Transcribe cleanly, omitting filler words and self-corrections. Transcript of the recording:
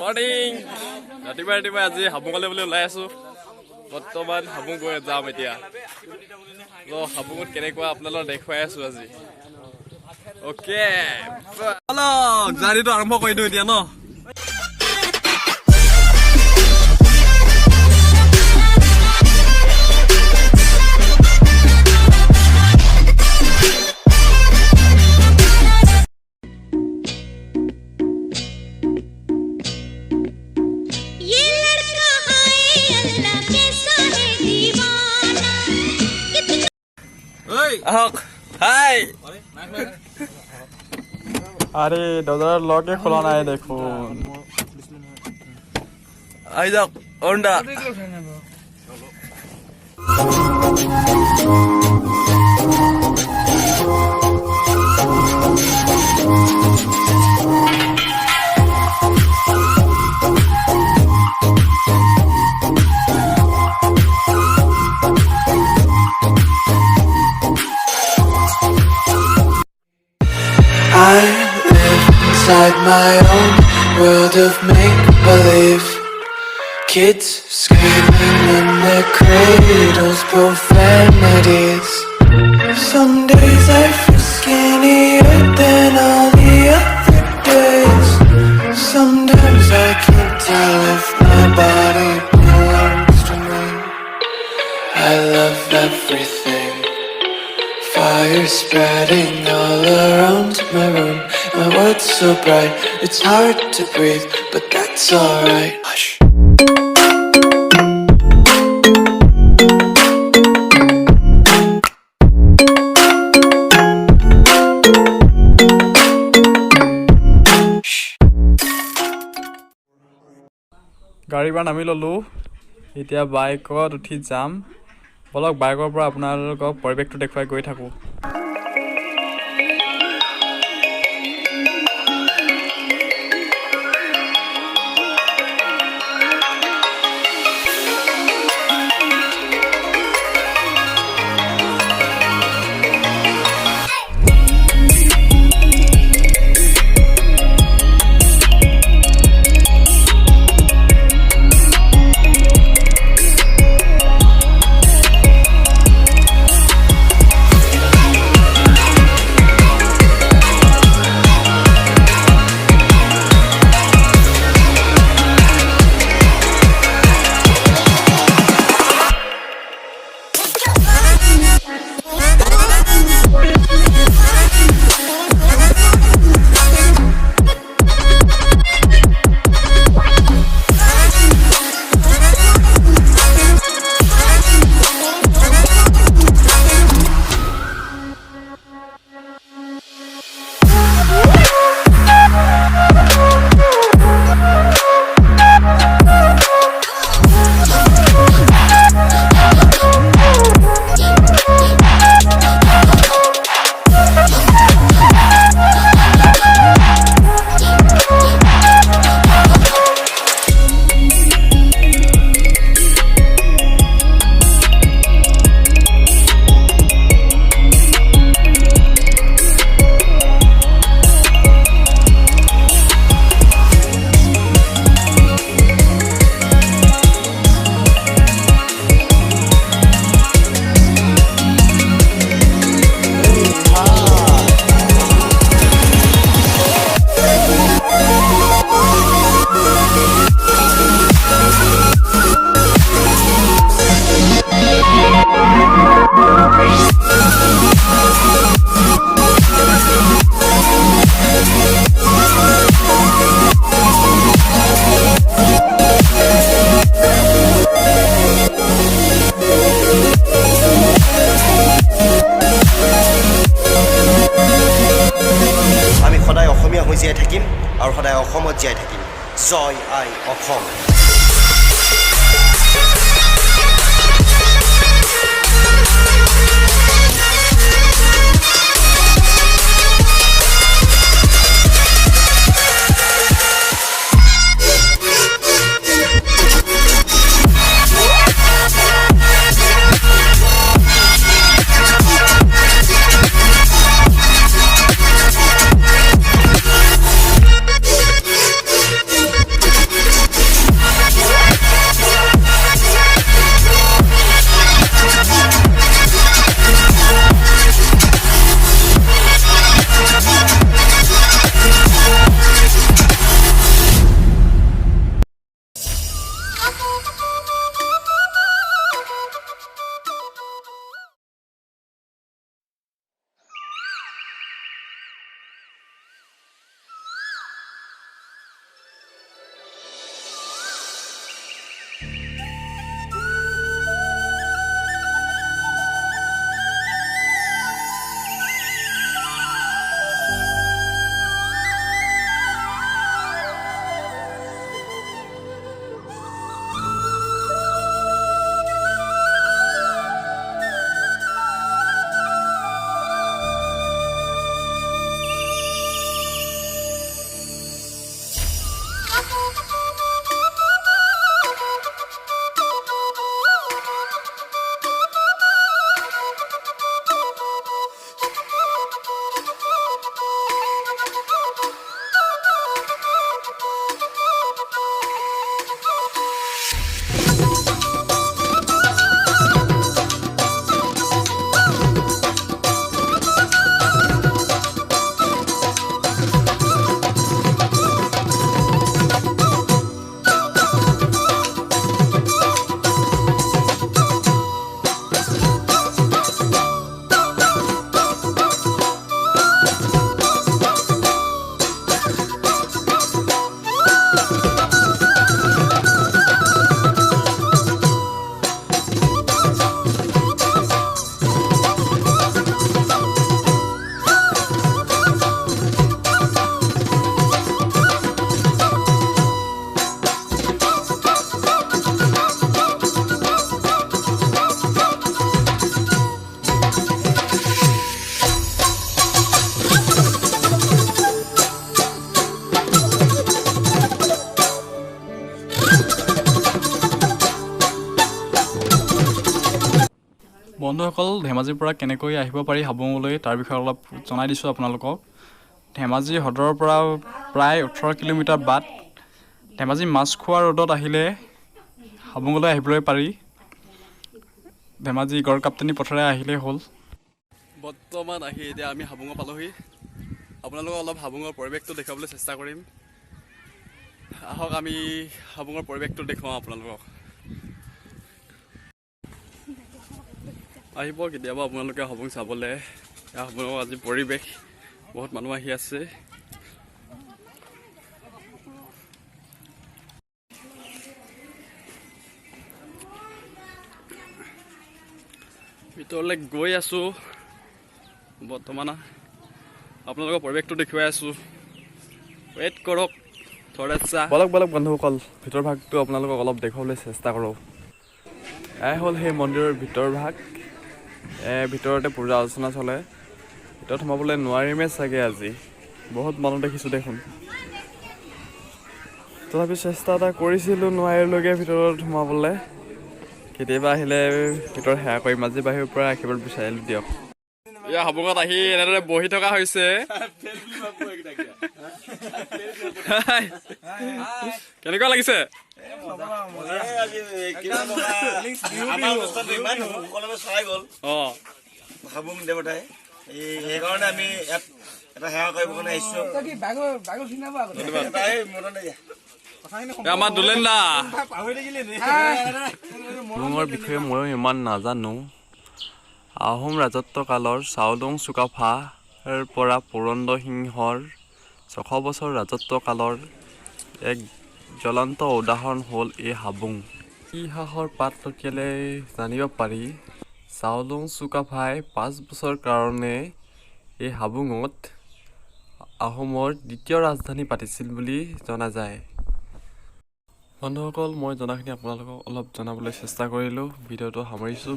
Morning ৰাতিপুৱা আজি হাবুঙলৈ বুলি ওলাই আছো বৰ্তমান হাবুং গৈ যাম এতিয়া হাবুঙত কেনেকুৱা আপোনালোকক দেখুৱাই আছো আজি ওকে জাৰ্নিটো আৰম্ভ কৰি দিওঁ এতিয়া ন हाय अरे दादा लॉके खुला ना है देखो आई जाओ ओंडा Inside my own world of make-believe, kids screaming in their cradles, profanities. Some days I feel skinnier than all the other days. Sometimes I can't tell if my body belongs to me. I love everything. Fire spreading all around my room. My world's so bright, it's hard to breathe, but that's alright. Hush. গাড়ীৰ পৰা নামি ললো এতিয়া বাইকত উঠি যাম বলক বাইকৰ পৰা আপোনালোকক পৰিৱেশটো দেখুৱাই গৈ থাকো জীয়াই থাকিম আৰু সদায় অসমত জীয়াই থাকিম জয় আই অসম বন্ধুসকল, ধেমাজিৰ পৰা কেনেকৈ আহিব পাৰি হাবুঙলৈ তাৰ বিষয়ে অলপ জনাই দিছোঁ আপোনালোকক। ধেমাজি সদৰৰ পৰা প্ৰায় 18 কিলোমিটাৰ বাট। ধেমাজি মাছখোৱা ৰোডত আহিলে হাবুঙলৈ আহিবলৈ পাৰি। ধেমাজি গড় কাপ্তানি পথেৰে আহিলেই হ'ল। বৰ্তমান আহি এতিয়া আমি হাবুঙত পালোহি। আপোনালোকক অলপ হাবুঙৰ পৰিৱেশটো দেখুৱাবলৈ চেষ্টা কৰিম। আহক আমি হাবুঙৰ পৰিৱেশটো দেখুৱাওঁ আপোনালোকক। আহিব কেতিয়াবা আপোনালোকে হাবুং চাবলৈ। হাবুঙৰ আজি পৰিৱেশ, বহুত মানুহ আহি আছে। ভিতৰলৈ গৈ আছোঁ। বৰ্তমান আপোনালোকৰ পৰিৱেশটো দেখুৱাই আছোঁ। ৱেইট কৰক থোৰা সা। বলক বন্ধুসকল, ভিতৰ ভাগটো আপোনালোকক অলপ দেখুৱাবলৈ চেষ্টা কৰোঁ। এয়াই হ'ল সেই মন্দিৰৰ ভিতৰ ভাগ। ভিতৰতে পূজা অৰ্চনা চলে। ভিতৰত সোমাবলৈ নোৱাৰিমেই চাগে আজি, বহুত মানুহ দেখিছোঁ দেখোন। তথাপি চেষ্টা এটা কৰিছিলোঁ, নোৱাৰিলোগৈ ভিতৰত সোমাবলৈ। কেতিয়াবা আহিলে ভিতৰত সেৱা কৰিম। আজি বাহিৰৰ পৰা আশীৰ্বাদ বিচাৰিলোঁ দিয়ক। এয়া হাবুঙত আহি এনেদৰে বহি থকা হৈছে। কেনেকুৱা লাগিছে? হাবুং দেৱতাই সেইকাৰণে আমি ইয়াত এটা সেৱা কৰিব কাৰণে আহিছোঁ। আমাৰ দুলেন দা। হাবুঙৰ বিষয়ে ময়ো ইমান নাজানো। আহোম ৰাজত্বকালৰ চাওলুং চুকাফাৰ পৰা পুৰন্দৰ সিংহৰ 600 বছৰ ৰাজত্বকালৰ এক জ্বলন্ত উদাহৰণ হ'ল এই হাবুং। ইতিহাসৰ পাত লুকিয়ালে জানিব পাৰি, চাওলুং চুকাফাই 5 বছৰ কাৰণে এই হাবুঙত আহোমৰ দ্বিতীয় ৰাজধানী পাতিছিল বুলি জনা যায়। বন্ধুসকল, মই জনাখিনি আপোনালোকক অলপ জনাবলৈ চেষ্টা কৰিলোঁ। ভিডিঅ'টো সামৰিছোঁ।